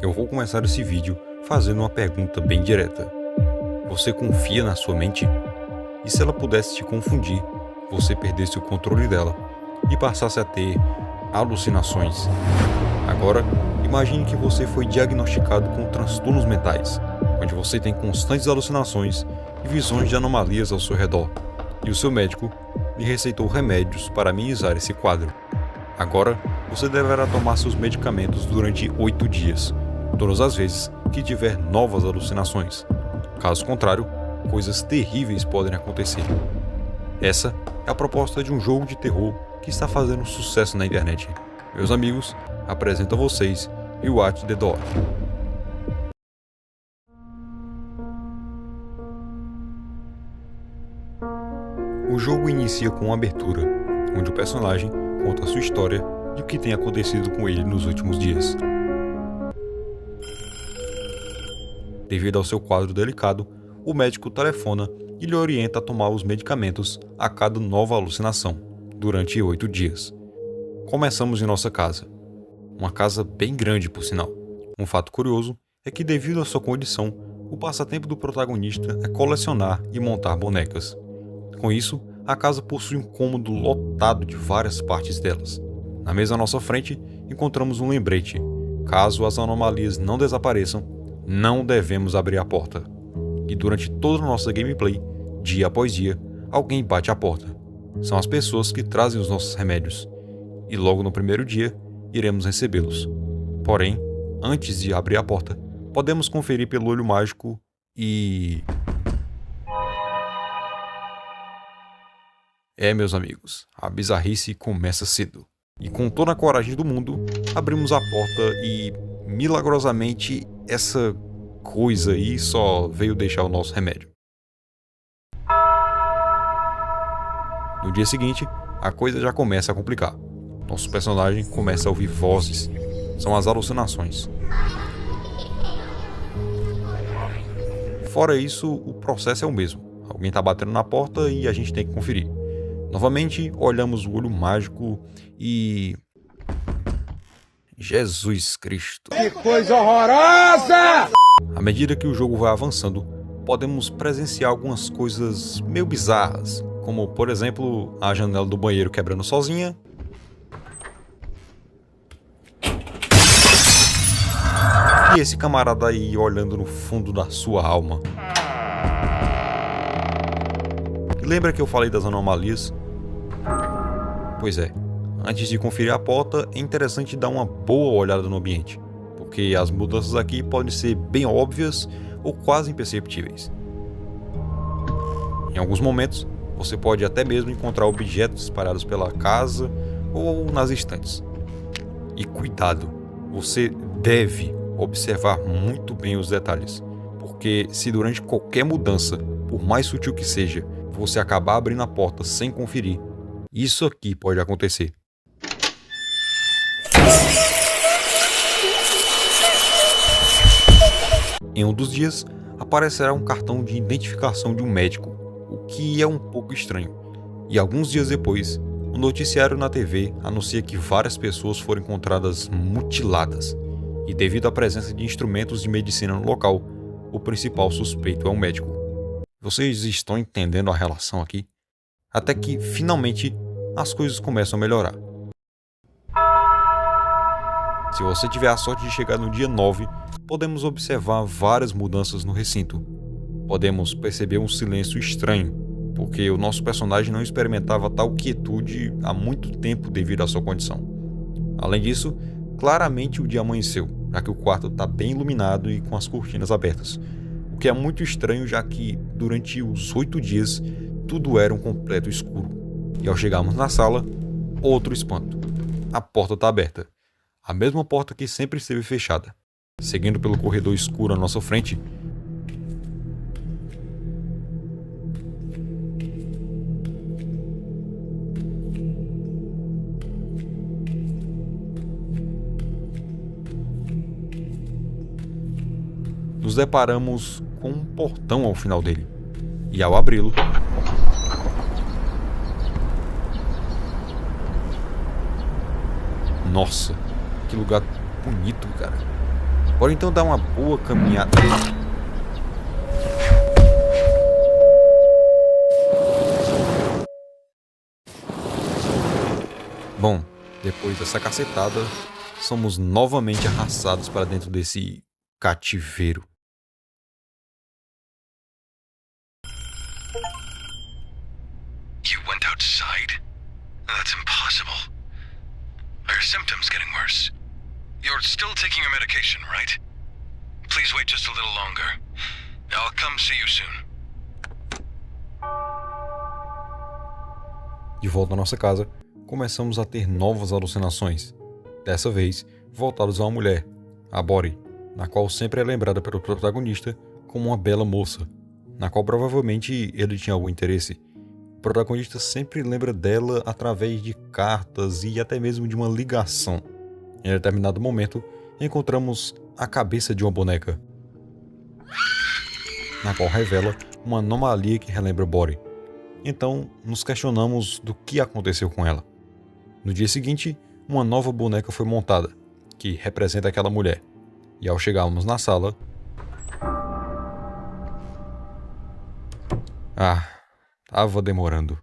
Eu vou começar esse vídeo fazendo uma pergunta bem direta. Você confia na sua mente? E se ela pudesse te confundir, você perdesse o controle dela e passasse a ter alucinações? Agora, imagine que você foi diagnosticado com transtornos mentais, onde você tem constantes alucinações e visões de anomalias ao seu redor, e o seu médico lhe receitou remédios para amenizar esse quadro. Agora, você deverá tomar seus medicamentos durante 8 dias, todas as vezes que tiver novas alucinações. Caso contrário, coisas terríveis podem acontecer. Essa é a proposta de um jogo de terror que está fazendo sucesso na internet. Meus amigos, apresento a vocês Watch the Door. O jogo inicia com uma abertura, onde o personagem conta a sua história e o que tem acontecido com ele nos últimos dias. Devido ao seu quadro delicado, o médico telefona e lhe orienta a tomar os medicamentos a cada nova alucinação, durante 8 dias. Começamos em nossa casa. Uma casa bem grande, por sinal. Um fato curioso é que, devido à sua condição, o passatempo do protagonista é colecionar e montar bonecas. Com isso, a casa possui um cômodo lotado de várias partes delas. Na mesa à nossa frente, encontramos um lembrete. Caso as anomalias não desapareçam, não devemos abrir a porta. E durante toda a nossa gameplay, dia após dia, alguém bate a porta. São as pessoas que trazem os nossos remédios. E logo no primeiro dia, iremos recebê-los. Porém, antes de abrir a porta, podemos conferir pelo olho mágico e... meus amigos, a bizarrice começa cedo. E com toda a coragem do mundo, abrimos a porta e, milagrosamente, essa coisa aí só veio deixar o nosso remédio. No dia seguinte, a coisa já começa a complicar. Nosso personagem começa a ouvir vozes. São as alucinações. Fora isso, o processo é o mesmo. Alguém está batendo na porta e a gente tem que conferir. Novamente, olhamos o olho mágico e... Jesus Cristo! Que coisa horrorosa! À medida que o jogo vai avançando, podemos presenciar algumas coisas meio bizarras, como, por exemplo, a janela do banheiro quebrando sozinha, e esse camarada aí olhando no fundo da sua alma. Lembra que eu falei das anomalias? Pois é, antes de conferir a porta, é interessante dar uma boa olhada no ambiente, porque as mudanças aqui podem ser bem óbvias ou quase imperceptíveis. Em alguns momentos, você pode até mesmo encontrar objetos espalhados pela casa ou nas estantes. E cuidado, você deve observar muito bem os detalhes, porque se durante qualquer mudança, por mais sutil que seja, você acabar abrindo a porta sem conferir, isso aqui pode acontecer. Em um dos dias, aparecerá um cartão de identificação de um médico, o que é um pouco estranho. E alguns dias depois, o noticiário na TV anuncia que várias pessoas foram encontradas mutiladas. E devido à presença de instrumentos de medicina no local, o principal suspeito é um médico. Vocês estão entendendo a relação aqui? Até que, finalmente, as coisas começam a melhorar. Se você tiver a sorte de chegar no dia 9, podemos observar várias mudanças no recinto. Podemos perceber um silêncio estranho, porque o nosso personagem não experimentava tal quietude há muito tempo devido à sua condição. Além disso, claramente o dia amanheceu, já que o quarto está bem iluminado e com as cortinas abertas. O que é muito estranho, já que durante os 8 dias tudo era um completo escuro. E ao chegarmos na sala, outro espanto. A porta está aberta. A mesma porta que sempre esteve fechada. Seguindo pelo corredor escuro à nossa frente, nos deparamos com um portão ao final dele. E ao abri-lo, nossa, que lugar bonito, cara. Bora então dar uma boa caminhada. Bom, depois dessa cacetada, somos novamente arrastados para dentro desse cativeiro. You went outside? That's impossible. Are your symptoms getting worse? You're still taking your medication, right? Please wait just a little longer. I'll come see you soon. De volta à nossa casa, começamos a ter novas alucinações. Dessa vez, voltados a uma mulher, a Bori, na qual sempre é lembrada pelo protagonista como uma bela moça, na qual provavelmente ele tinha algum interesse. O protagonista sempre lembra dela através de cartas e até mesmo de uma ligação. Em determinado momento, encontramos a cabeça de uma boneca, na qual revela uma anomalia que relembra Bori. Então, nos questionamos do que aconteceu com ela. No dia seguinte, uma nova boneca foi montada, que representa aquela mulher. E ao chegarmos na sala... Tava demorando.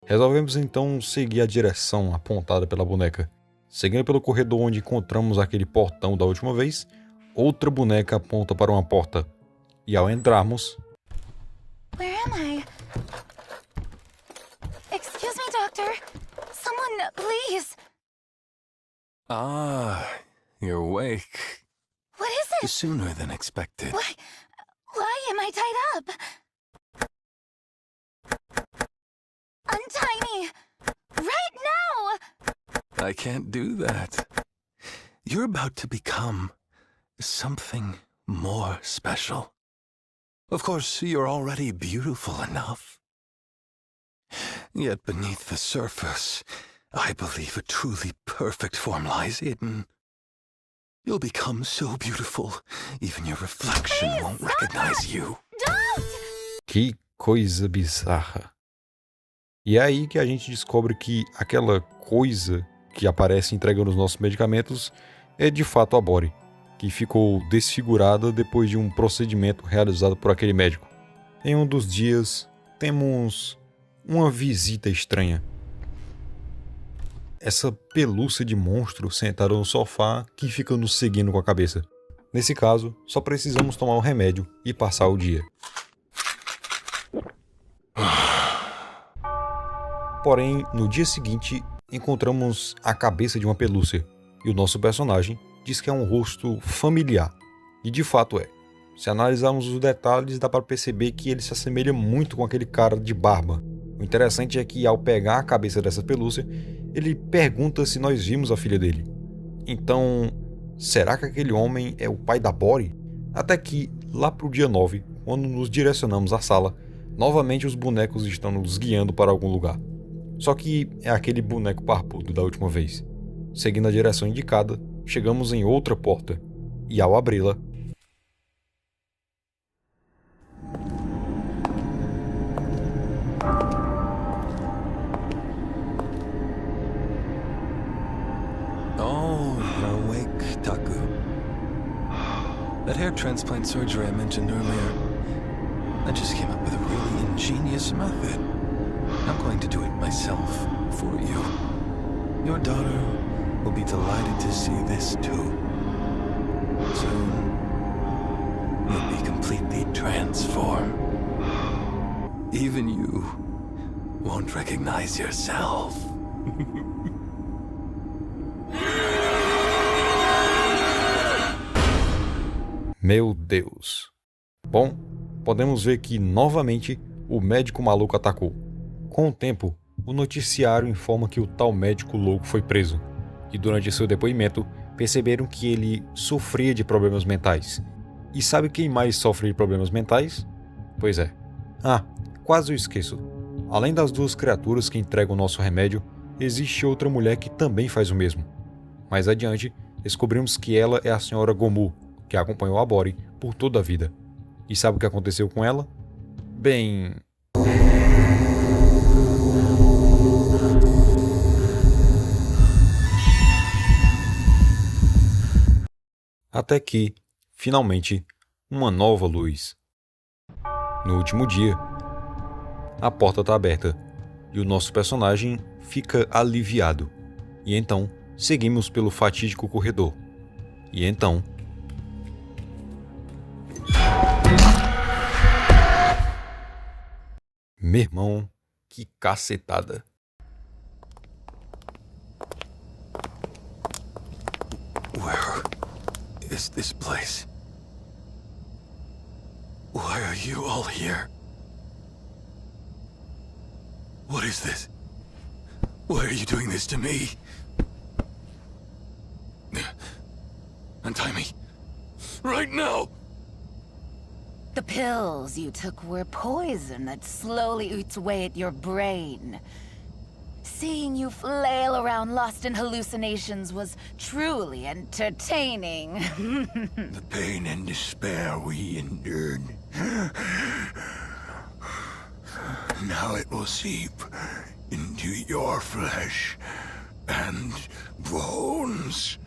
Resolvemos então seguir a direção apontada pela boneca. Seguindo pelo corredor onde encontramos aquele portão da última vez, outra boneca aponta para uma porta. E ao entrarmos... Where am I? Excuse me, Doctor. Someone, please. Ah, you're awake. What is it? Sooner than expected. Why am I tied up? Untie me! Right now! I can't do that. You're about to become something more special. Of course, you're already beautiful enough. Yet beneath the surface, I believe a truly perfect form lies hidden. You'll become so beautiful, even your reflection won't recognize you. Don't! Que coisa bizarra. E é aí que a gente descobre que aquela coisa que aparece entregando os nossos medicamentos é de fato a Bori, que ficou desfigurada depois de um procedimento realizado por aquele médico. Em um dos dias, temos uma visita estranha. Essa pelúcia de monstro sentada no sofá que fica nos seguindo com a cabeça. Nesse caso, só precisamos tomar um remédio e passar o dia. Porém, no dia seguinte, encontramos a cabeça de uma pelúcia, e o nosso personagem diz que é um rosto familiar. E de fato é. Se analisarmos os detalhes, dá para perceber que ele se assemelha muito com aquele cara de barba. O interessante é que, ao pegar a cabeça dessa pelúcia, ele pergunta se nós vimos a filha dele. Então, será que aquele homem é o pai da Bori? Até que, lá pro dia 9, quando nos direcionamos à sala, novamente os bonecos estão nos guiando para algum lugar. Só que é aquele boneco barbudo da última vez. Seguindo a direção indicada, chegamos em outra porta, e ao abri-la... Oh, you're awake, Taku. That hair transplant surgery I mentioned earlier, I just came up with a really ingenious method. I'm going to do it myself, for you. Your daughter will be delighted to see this too. Soon, you'll be completely transformed. Even you won't recognize yourself. Meu Deus. Bom, podemos ver que novamente o médico maluco atacou. Com o tempo, o noticiário informa que o tal médico louco foi preso, e durante seu depoimento perceberam que ele sofria de problemas mentais. E sabe quem mais sofre de problemas mentais? Pois é. Quase eu esqueço. Além das duas criaturas que entregam o nosso remédio, existe outra mulher que também faz o mesmo. Mais adiante, descobrimos que ela é a senhora Gomu, que acompanhou a Bori por toda a vida. E sabe o que aconteceu com ela? Bem... Até que, finalmente, uma nova luz. No último dia, a porta está aberta e o nosso personagem fica aliviado. E então, seguimos pelo fatídico corredor. E então... Meu irmão, que cacetada. Where is this place? Why are you all here? What is this? Why are you doing this to me? Untie me. Right now! The pills you took were poison that slowly eats away at your brain. Seeing you flail around lost in hallucinations was truly entertaining. The pain and despair we endured. Now it will seep into your flesh and bones.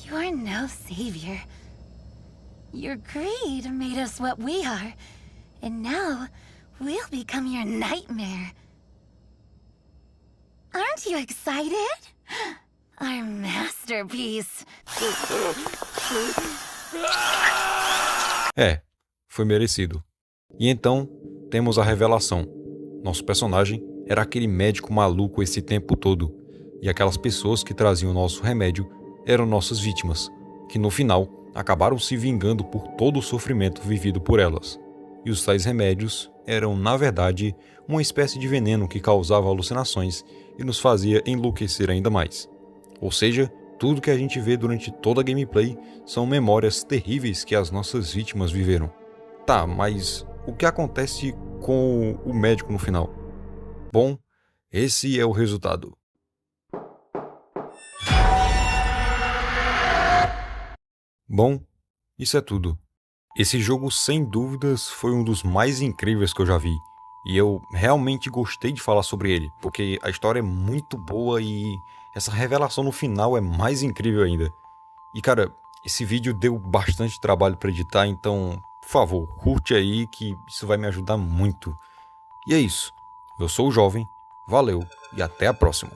You're no savior. Your greed made us what we are, and now we'll become your nightmare. Aren't you excited? Our masterpiece. Foi merecido. E então, temos a revelação. Nosso personagem era aquele médico maluco esse tempo todo, e aquelas pessoas que traziam nosso remédio eram nossas vítimas, que no final acabaram se vingando por todo o sofrimento vivido por elas. E os tais remédios eram, na verdade, uma espécie de veneno que causava alucinações e nos fazia enlouquecer ainda mais. Ou seja, tudo que a gente vê durante toda a gameplay são memórias terríveis que as nossas vítimas viveram. Tá, mas o que acontece com o médico no final? Bom, esse é o resultado. Bom, isso é tudo. Esse jogo, sem dúvidas, foi um dos mais incríveis que eu já vi. E eu realmente gostei de falar sobre ele, porque a história é muito boa e essa revelação no final é mais incrível ainda. E cara, esse vídeo deu bastante trabalho para editar, então, por favor, curte aí que isso vai me ajudar muito. E é isso. Eu sou o Jovem, valeu e até a próxima.